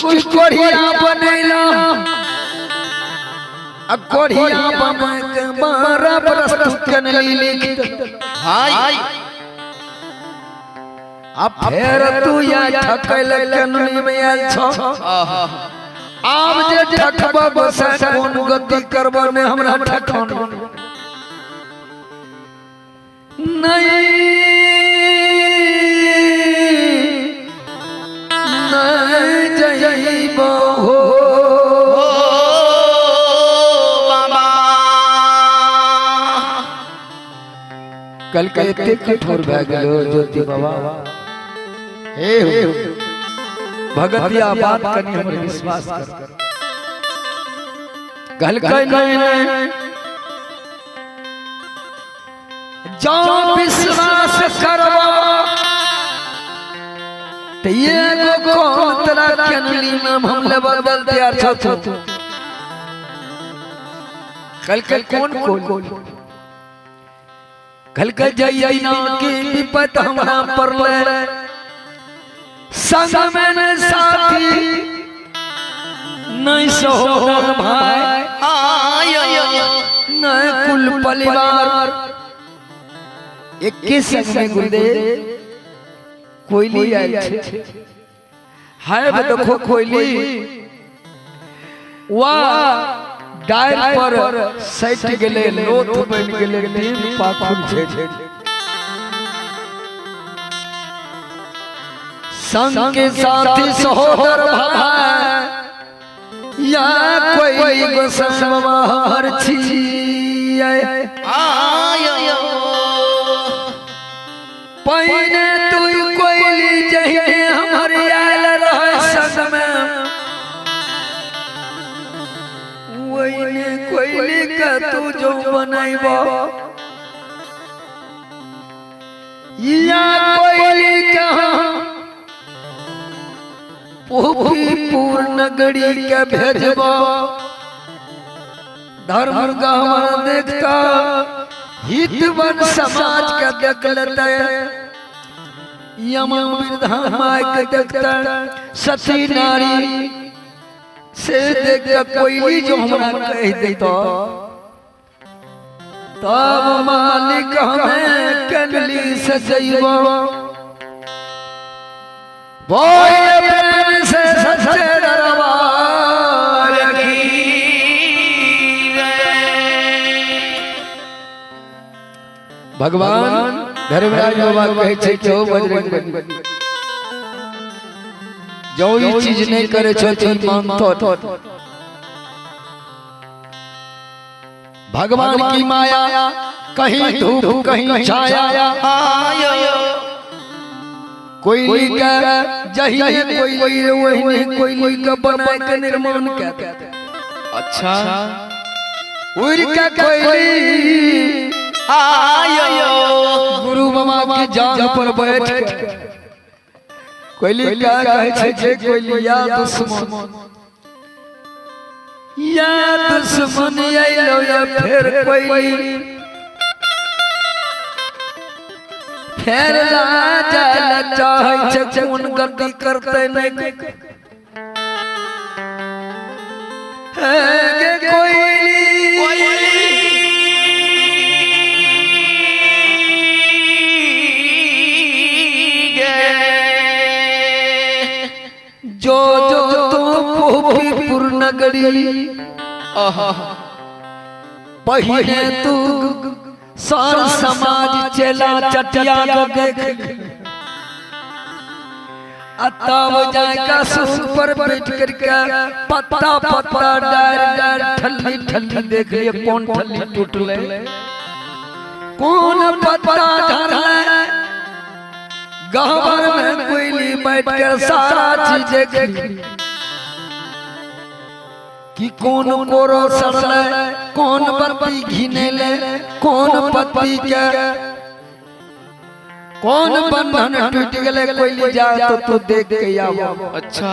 कुछ कोढ़िया बनैला कोढ़िया बना के 12 बरस कनली लिख हाय अब फेर तू या ठकल कनली में आल छो आब जे ठकबा बसा कोन गति करबा में हमरा ठकन नहीं जइबो हो बाबा कल के एते कठोर भ गेलो ज्योति बाबा हे भगतिया बात कनी हमर विश्वास कर गल के नहीं जो विश्वास करबो तो ये गो तेरा कनली में हम लेवल तैयार छ कल कौन कल के जइना की विपत हमरा परले संग में न साथी नहीं सहोदर भाई न कुल परिवार एक के संग में गुरुदेव कोयली आयल छे हाय देखो कोयली वाह डायर पर सट गेले लोथ बन गेले तीन पाखुर छे संग साथी सहोदर भाई या कोई गोसमवार छी आयो पहिने तू कोयली जहे हमर आयल रह संग में वहीने कोयली का तू जो बनाइबो या कोयली का पूफीपुर नगरी के भेजबो धर्म गहवर देखता हितवन समाज का देख लेते यम वृद्धा माय के देखता सती नारी से देख कोयली जो हमरा कह देतो तब मालिक हमें कनली से जइबो बोए प्रेम से सच्चे दरबार की भगवान धर्मराज बाबा कहे छे जो बजरंग बली जो ये चीज नहीं करे छथिन मानतो भगवान की माया कहीं धूप कहीं छाया कोयली का जहिने कोयली वहीने कोयली का बनाए के निर्माण कहते अच्छा उड़ का कोयली गुरु बाबा की जान पर बैठ के कोयली क्या कहे छे जे कोयली या दुश्मन आइलो या फिर कोयली फिर राजा चाहे छे उन गति करते नहीं गे कोयली जो जो तो पूफीपुर नगरी पहिने तू सार समाज चला चटिया को देख तब जाएगा सूर पर बैठ करके पत्ता पत्ता डार ठल्ली ठल्ली देख लिए कौन ठल्ली टूटले कौन पत्ता झरले गहवर में कोयली बैठ कर सारा चीज देख कि कौन कोरो सड़ले कौन बत्ती घिनेले कौन पत्ती के कौन बंधन टूट गले कोयली जा तो देख के आओ अच्छा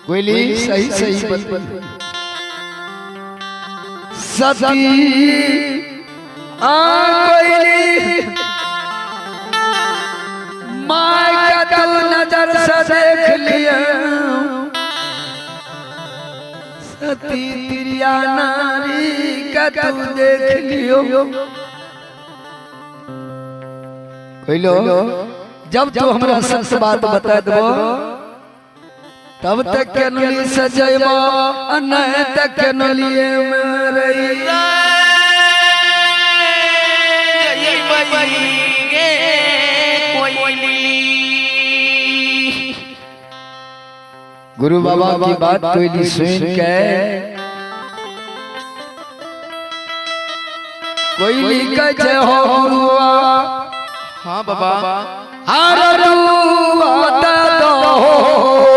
कोयली सही सही बत्ती सती कोयली माय का तू नजर से देख लिया तिरिया नारी का तू देख लियो कहलो जब तू हमरा सच बात बता देबो तब तक के नली सजैबो नहीं तक के नलिए में रही गुरु बाबा की बात कोई सुन के कोई कहे हो गुरुआ हाँ बाबा हर रुआ दो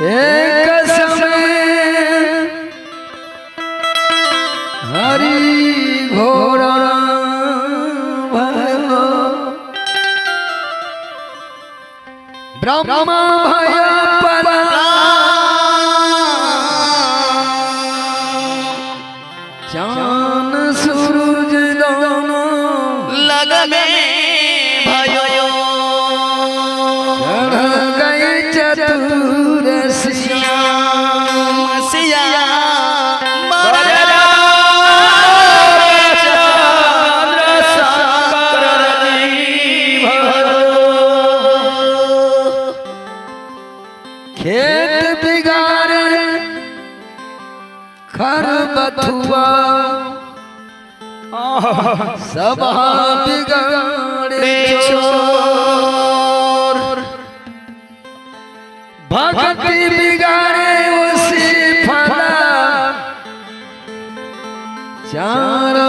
एक समय हरि घोड़ा भयो ब्रह्मा भय परा चान सूरज दोनों लग में भयो चढ़ गए चतुरसिया सिया खेत बिगाड़े खर बथुआ सब बिगाड़े चोर भक्ति बिगाड़े उसी फला चारों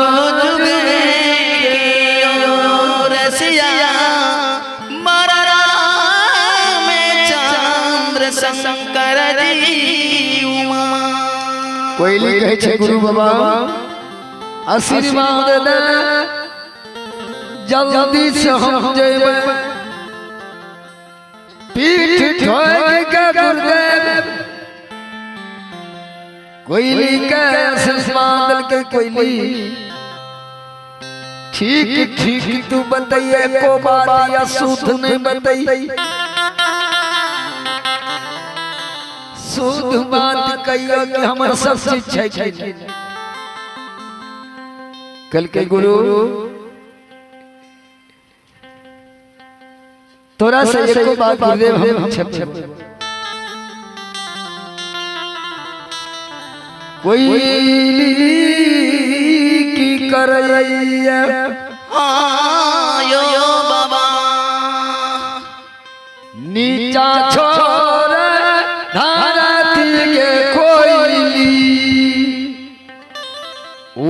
शंकर कोयली कहे छे गुरु बाबा आशीर्वाद दे जल्दी से हम जेबे पीठ ठोक के गुरुदेव कोयली के आशीर्वाद के कोयली ठीक ठीक तू बताइए को बात या सूत नहीं बताई शुद्ध बात कहियो कि हमर सब चीज छै कल के गुरु तोरा से एको बात गुरुदेव हम छप कोयली की करैया आयो बाबा नीचा छोड़ धरती के कोयली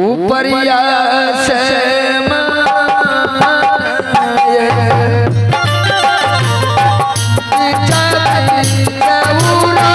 ऊपरिया से माये नीचा के उड़ा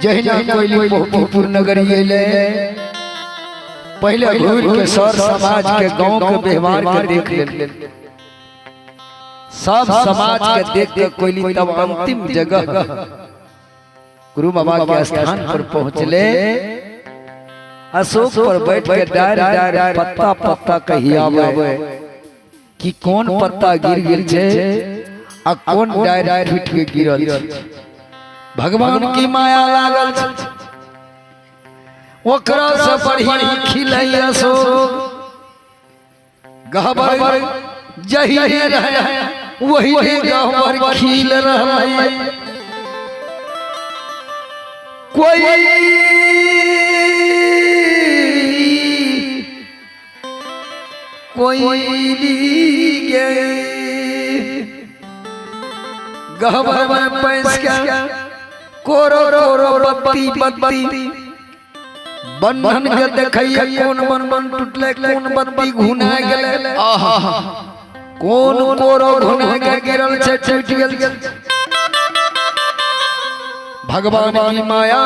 जहिना कोइली मोहब्बतपुर नगरी गेले पहले घूर के सर समाज के गांव के व्यवहार के देख ले सब समाज के देख के कोइली तब अंतिम जगह गुरु बाबा के स्थान पर पहुंचले अशोक पर बैठ के डार डार पत्ता पत्ता कहियावे कि कौन पत्ता गिर गेल छे आ कौन डार टूट के गिरल छे भगवान की माया लागल छे ओकरा से बढ़िया खिलै अशोक गहबर जही रहे वही गहबर खिल रहलै कोई गे गहबर में पैस के कोरो बत्ती बत्ती बंधन के देखैया कौन बंधन टूटले कौन बत्ती घुना गेले कौन कोरो घुना के गिरल छे टूट गेल भगवान की माया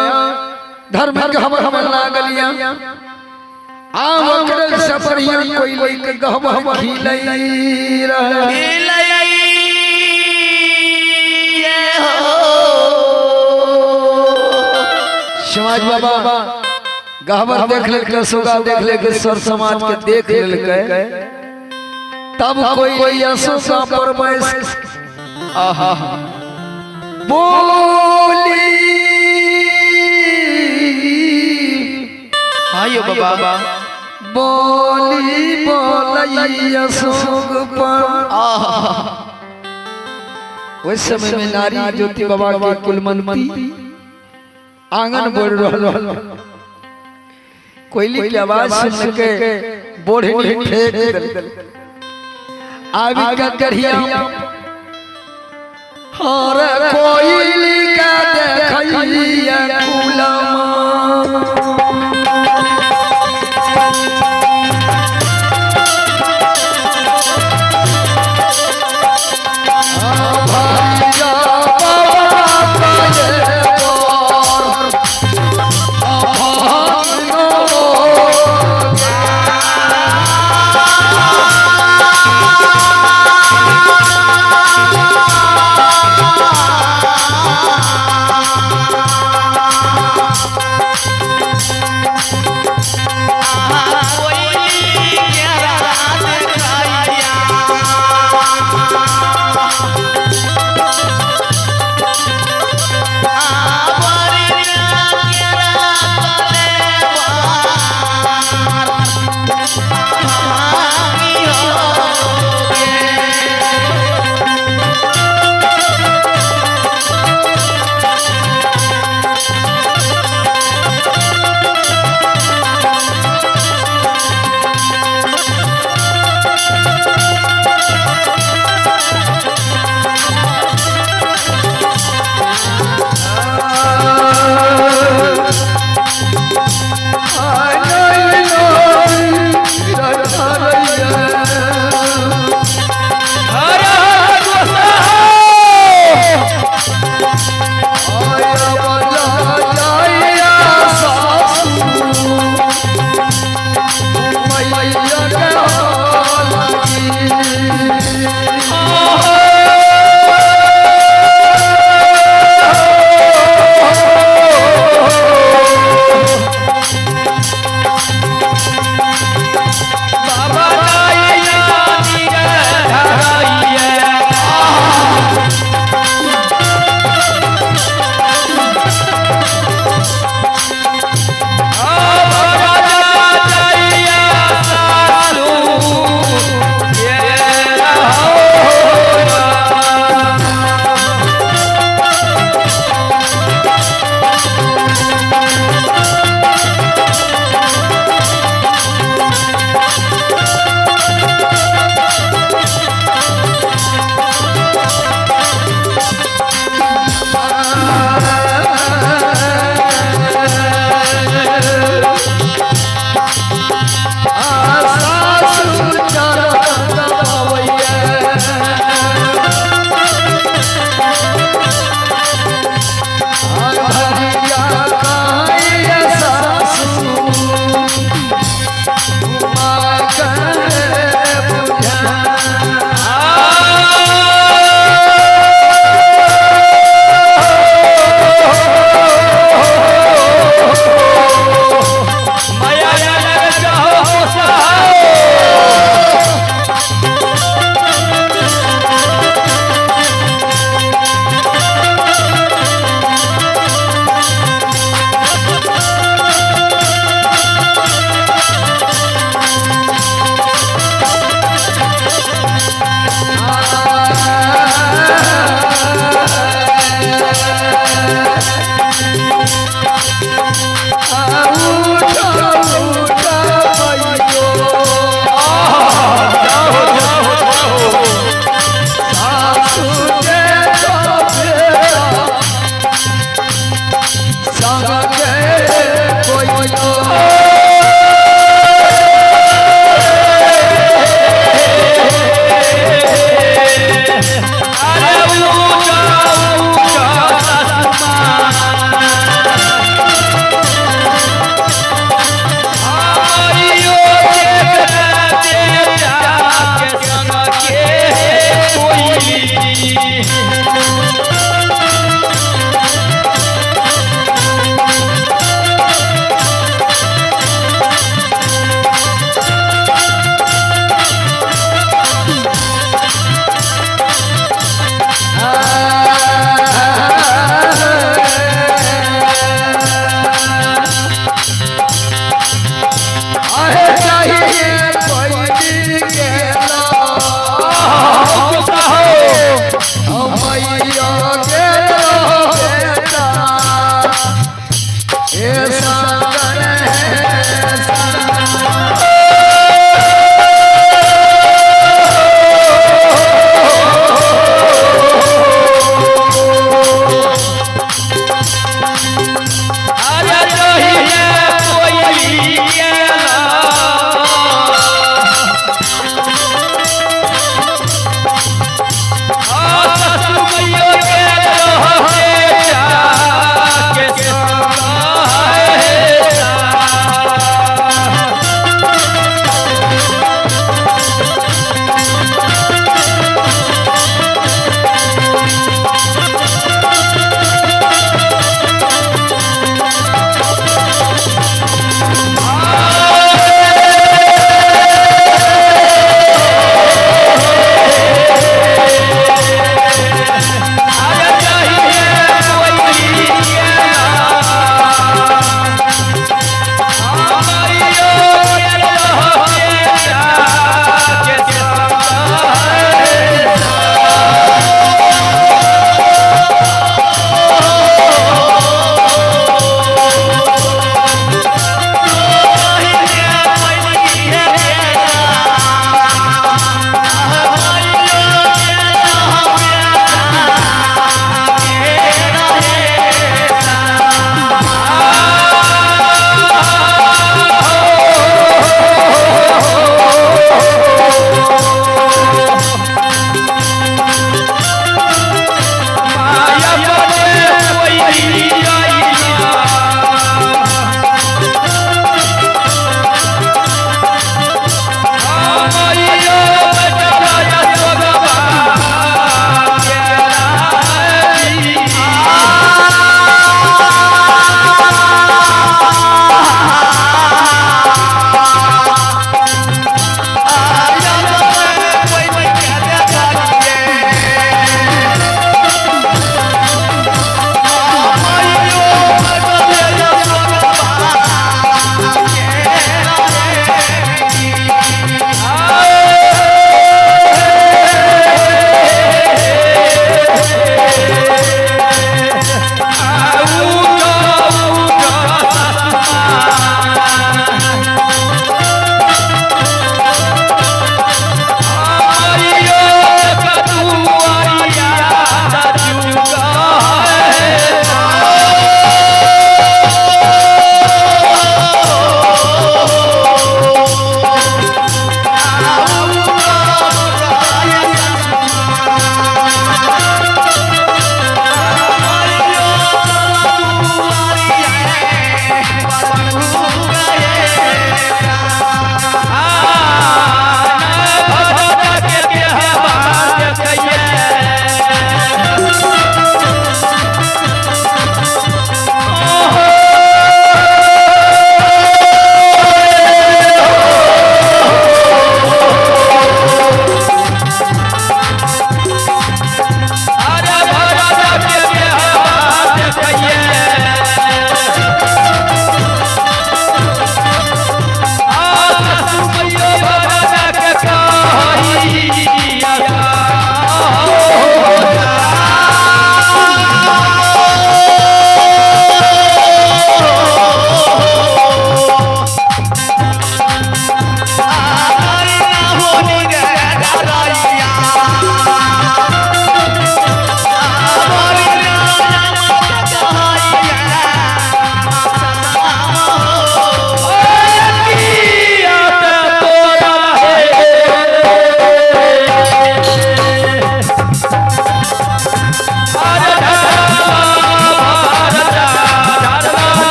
धर्म के हम लागलिया आम ओकरे से बढ़िया कोई लई गहब खिलै रहे समाज बाबा गहबर देख ले सुगा देख ले सर समाज के देख लेलकै तब कोई अशोका पर बैस आहा बोली आयो बाबा बोली बोलै अशोक पर आहा उस समय में नारी ज्योति बाबा के कुलमनती आंगन बोल रहल कोयली की आवाज सुन के बोढ़नी फेंक देल आवी का कढ़िया हर कोयली का देखैया कुलमा Oh